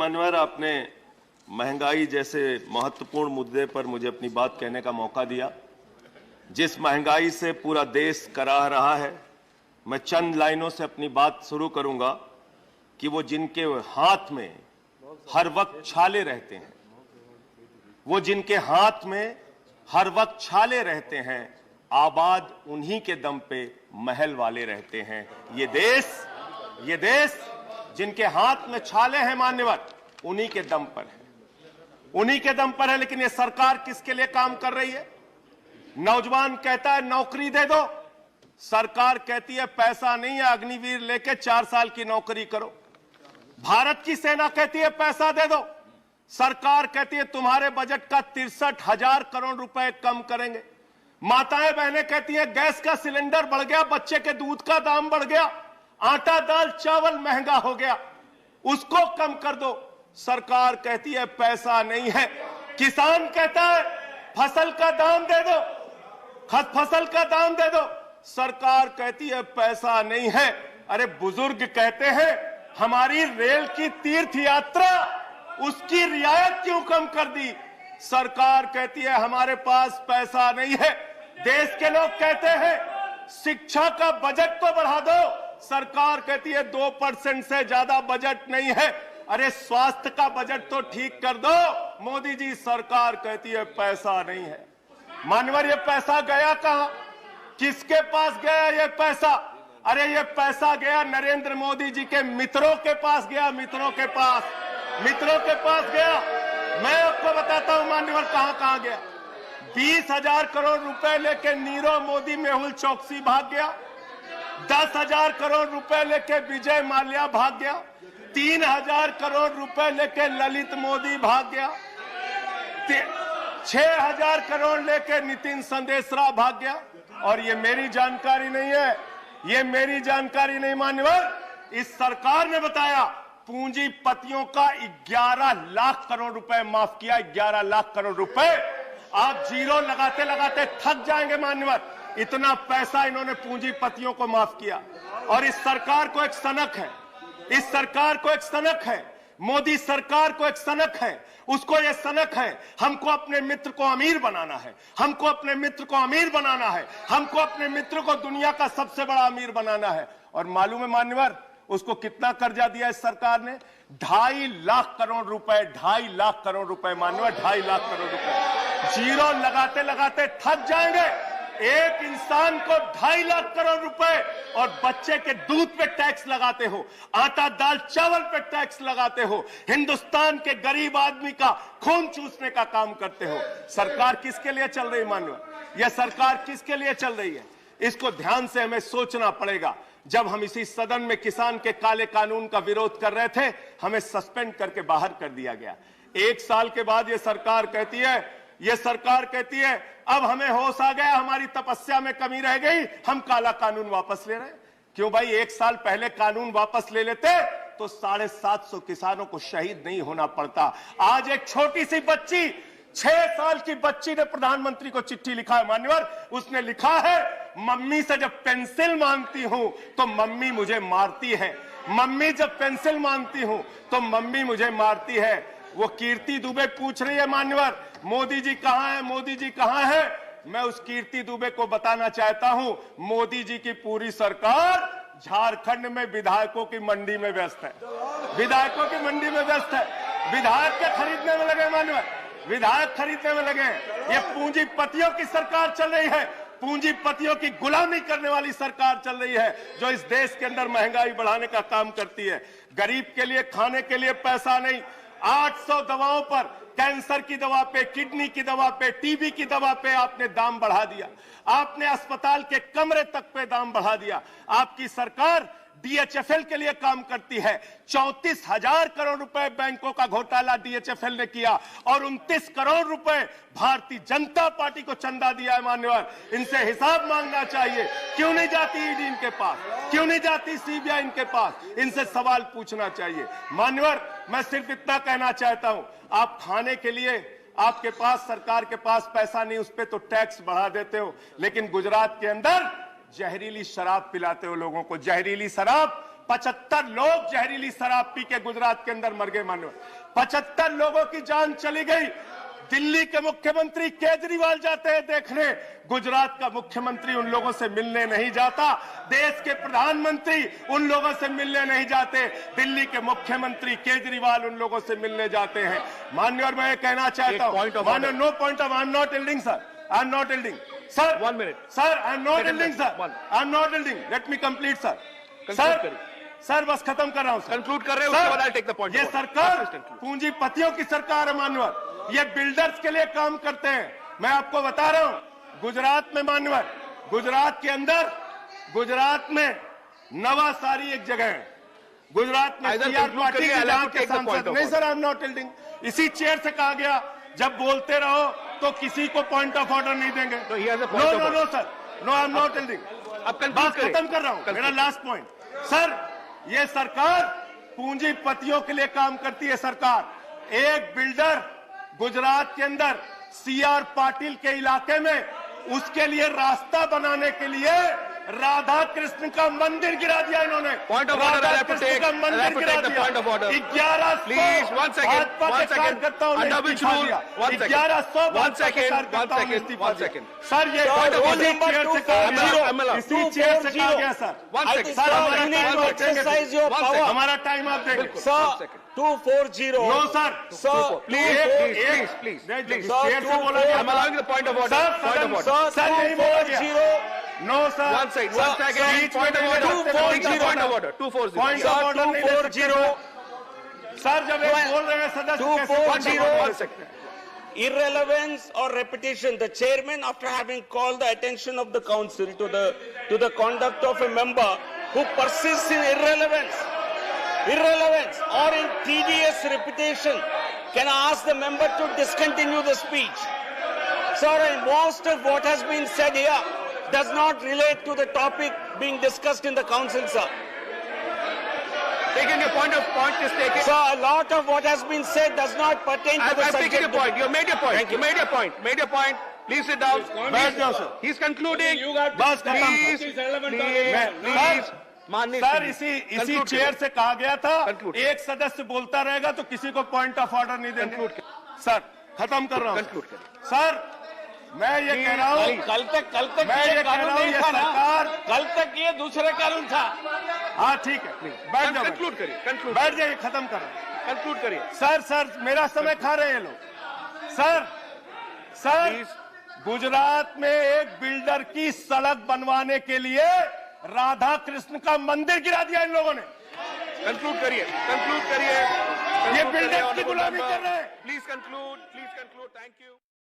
मान्यवर, आपने महंगाई जैसे महत्वपूर्ण मुद्दे पर मुझे अपनी बात कहने का मौका दिया। जिस महंगाई से पूरा देश कराह रहा है, मैं चंद लाइनों से अपनी बात शुरू करूंगा कि वो जिनके हाथ में हर वक्त छाले रहते हैं, वो जिनके हाथ में हर वक्त छाले रहते हैं, आबाद उन्हीं के दम पे महल वाले रहते हैं। ये देश जिनके हाथ में छाले हैं मान्यवर, उन्हीं के दम पर है, उन्हीं के दम पर है। लेकिन ये सरकार किसके लिए काम कर रही है? नौजवान कहता है नौकरी दे दो, सरकार कहती है पैसा नहीं है, अग्निवीर लेके 4 साल की नौकरी करो। भारत की सेना कहती है पैसा दे दो, सरकार कहती है तुम्हारे बजट का 63,000 करोड़ रुपए कम करेंगे। माताएं बहनें कहती हैं गैस का सिलेंडर बढ़ गया, बच्चे के दूध का दाम बढ़ गया, आटा दाल चावल महंगा हो गया, उसको कम कर दो, सरकार कहती है पैसा नहीं है। किसान कहता है फसल का दाम दे दो, फसल का दाम दे दो, सरकार कहती है पैसा नहीं है। अरे बुजुर्ग कहते हैं हमारी रेल की तीर्थ यात्रा, उसकी रियायत क्यों कम कर दी, सरकार कहती है हमारे पास पैसा नहीं है। देश के लोग कहते हैं शिक्षा का बजट तो बढ़ा दो, सरकार कहती है 2% से ज्यादा बजट नहीं है। अरे स्वास्थ्य का बजट तो ठीक कर दो, मोदी जी, सरकार कहती है पैसा नहीं है। मानवर, ये पैसा गया कहां? किसके पास गया ये पैसा? अरे ये पैसा गया नरेंद्र मोदी जी के मित्रों के पास गया, मित्रों के पास गया। मैं आपको बताता हूं मान्यवर कहां कहां गया। 20,000 करोड़ रुपए लेके नीरव मोदी, मेहुल चौकसी भाग गया। 10,000 करोड़ रुपए लेके विजय माल्या भाग गया। 3,000 करोड़ रुपए लेके ललित मोदी भाग गया। 6,000 करोड़ लेके नितिन संदेशरा भाग गया। और ये मेरी जानकारी नहीं है, ये मेरी जानकारी नहीं मान्यवर, इस सरकार ने बताया पूंजीपतियों का 11 लाख करोड़ रुपए माफ किया। 11 लाख करोड़ रुपए आप जीरो लगाते लगाते थक जाएंगे मान्यवर, इतना पैसा इन्होंने पूंजीपतियों को माफ किया। और इस सरकार को एक सनक है, इस सरकार को एक सनक है, मोदी सरकार को एक सनक है, उसको ये सनक है हमको अपने मित्र को अमीर बनाना है, हमको अपने मित्र को अमीर बनाना है, हमको अपने मित्र को दुनिया का सबसे बड़ा अमीर बनाना है। और मालूम है मान्यवर उसको कितना कर्जा दिया इस सरकार ने? 2.5 लाख करोड़ रुपए, 2.5 लाख करोड़ रुपए मान्यवर, 2.5 लाख करोड़ रुपए। जीरो लगाते लगाते थक जाएंगे। एक इंसान को 2.5 लाख करोड़ रुपए और बच्चे के दूध पे टैक्स लगाते हो, आटा दाल चावल पे टैक्स लगाते हो, हिंदुस्तान के गरीब आदमी का खून चूसने का काम करते हो। सरकार किसके लिए चल रही मान्यवर? यह सरकार किसके लिए चल रही है? इसको ध्यान से हमें सोचना पड़ेगा। जब हम इसी सदन में किसान के काले कानून का विरोध कर रहे थे, हमें सस्पेंड करके बाहर कर दिया गया। 1 साल के बाद ये सरकार कहती है अब हमें होश आ गया, हमारी तपस्या में कमी रह गई, हम काला कानून वापस ले रहे हैं। क्यों भाई? 1 साल पहले कानून वापस ले लेते तो 750 किसानों को शहीद नहीं होना पड़ता। आज एक छोटी सी बच्ची, 6 साल की बच्ची ने प्रधानमंत्री को चिट्ठी लिखा है मान्यवर। उसने लिखा है मम्मी से जब पेंसिल मांगती हूं तो मम्मी मुझे मारती है, मम्मी जब पेंसिल मांगती हूं तो मम्मी मुझे मारती है। वो कीर्ति दुबे पूछ रही है मान्यवर मोदी जी कहां है, मोदी जी कहां है? मैं उस कीर्ति दुबे को बताना चाहता हूं मोदी जी की पूरी सरकार झारखंड में विधायकों की मंडी में व्यस्त है, विधायकों की मंडी में व्यस्त है। विधायक के खरीदने में लगे मान्यवर, विधायक खरीदने में लगे। ये पूंजीपतियों की सरकार चल रही है, पूंजीपतियों की गुलामी करने वाली सरकार चल रही है, जो इस देश के अंदर महंगाई बढ़ाने का काम करती है। गरीब के लिए खाने के लिए पैसा नहीं। 800 दवाओं पर, कैंसर की दवा पे, किडनी की दवा पे, टीबी की दवा पे आपने दाम बढ़ा दिया। आपने अस्पताल के कमरे तक पे दाम बढ़ा दिया। आपकी सरकार डीएचएफएल के लिए काम करती है। 34,000 करोड़ रुपए बैंकों का घोटाला डीएचएफएल ने किया और 29 करोड़ रुपए भारतीय जनता पार्टी को चंदा दिया है मान्यवर। इनसे हिसाब मांगना चाहिए। क्यों नहीं जाती ईडी इनके पास? क्यों नहीं जाती सीबीआई इनके पास? इनसे सवाल पूछना चाहिए मान्यवर। मैं सिर्फ इतना कहना चाहता हूं, आप खाने के लिए आपके पास, सरकार के पास पैसा नहीं, उस पर तो टैक्स बढ़ा देते हो, लेकिन गुजरात के अंदर जहरीली शराब पिलाते हो लोगों को, जहरीली शराब 75 लोग जहरीली शराब पी के गुजरात के अंदर मर गए माननीय। 75 लोगों की जान चली गई। दिल्ली के मुख्यमंत्री केजरीवाल जाते हैं देखने, गुजरात का मुख्यमंत्री उन लोगों से मिलने नहीं जाता। देश के प्रधानमंत्री उन लोगों से मिलने नहीं जाते, दिल्ली के मुख्यमंत्री केजरीवाल उन लोगों से मिलने जाते हैं माननीय। और मैं ये कहना चाहता हूं माननीय, no point of, I am not yielding sir, I am not yielding sir, 1 minute sir, I am not yielding sir, I am not yielding, let me complete sir. Sir बस खत्म कर रहा हूं, कंक्लूड कर रहे हो, उसके बाद आई टेक द पॉइंट। ये सरकार पूंजीपतियों की सरकार है मान्यवर, ये बिल्डर्स के लिए काम करते हैं। मैं आपको बता रहा हूं गुजरात में मान्यवर, गुजरात के अंदर, गुजरात में नवासारी एक जगह है, गुजरात में सीआर पार्टी के सांसद। नहीं sir, I am not yielding, इसी चेयर से कहा गया जब बोलते रहो तो किसी को पॉइंट ऑफ ऑर्डर नहीं देंगे। No no no sir, no, I am not yielding. बात खत्म कर रहा हूं, मेरा लास्ट पॉइंट सर, ये सरकार पूंजीपतियों के लिए काम करती है। सरकार एक बिल्डर गुजरात के अंदर सीआर पाटिल के इलाके में, उसके लिए रास्ता बनाने के लिए राधा कृष्ण का मंदिर गिरा दिया इन्होंने। Point of order, Radha Krishna का मंदिर गिरा दिया। Point of order 1100 please, 1 second, 1 second, under which rule, 1 second, 1100 1 second, sir, ये point of order, इसी चेयर से कहा गया सर। 1 second, सर, हमारा need टाइम to आप देंगे, exercise your power. हमारा टाइम आप देंगे Sir, 240. No sir, Sir, please, chair से बोला गया। I'm allowing the point of order, sir, point of order. Sir, नहीं बोला गया। 240. No sir, 1 second, point of order, 240, point of order नहीं ले सकते सर, जब ये बोल रहे हैं सदस्य कैसे point of order ले सकते हैं? Irrelevance or repetition. The chairman, after having called the attention of the council to the conduct of a member who persists in irrelevance or in tedious repetition, can ask the member to discontinue the speech. Sir, and most of what has been said here does not relate to the topic being discussed in the council, sir. Taking a point is taken. Sir, a lot of what has been said does not pertain to the I'm taking subject. a point. You made your point. Thank you. You made your point. Please sit down. बैठ जाओ sir. He's concluding. बस खत्म। Please. माननीय sir, इसी chair से कहा गया था Conclude. एक सदस्य बोलता रहेगा तो किसी को पॉइंट ऑफ ऑर्डर नहीं देंगे। सर, खत्म कर रहा हूं। Conclude करिए। सर, मैं ये कह रहा हूं, कल तक मैं ये ये कह रहा कानून हूं, नहीं ये था ना। सरकार, कल तक ये दूसरे कानून था। हाँ ठीक है, बैठ जाओ, कंक्लूड करिए, कंक्लूड बैठ जाइए, खत्म कर रहा हूं। कंक्लूड करिए। सर, मेरा समय खा रहे हैं ये लोग। सर, गुजरात में एक बिल्डर की सड़क बनवाने के लिए राधा कृष्ण का मंदिर गिरा दिया इन लोगों ने। कंक्लूड करिए, कंक्लूड करिए। ये बिल्डर्स की गुलामी कर रहे हैं। Please conclude, thank you.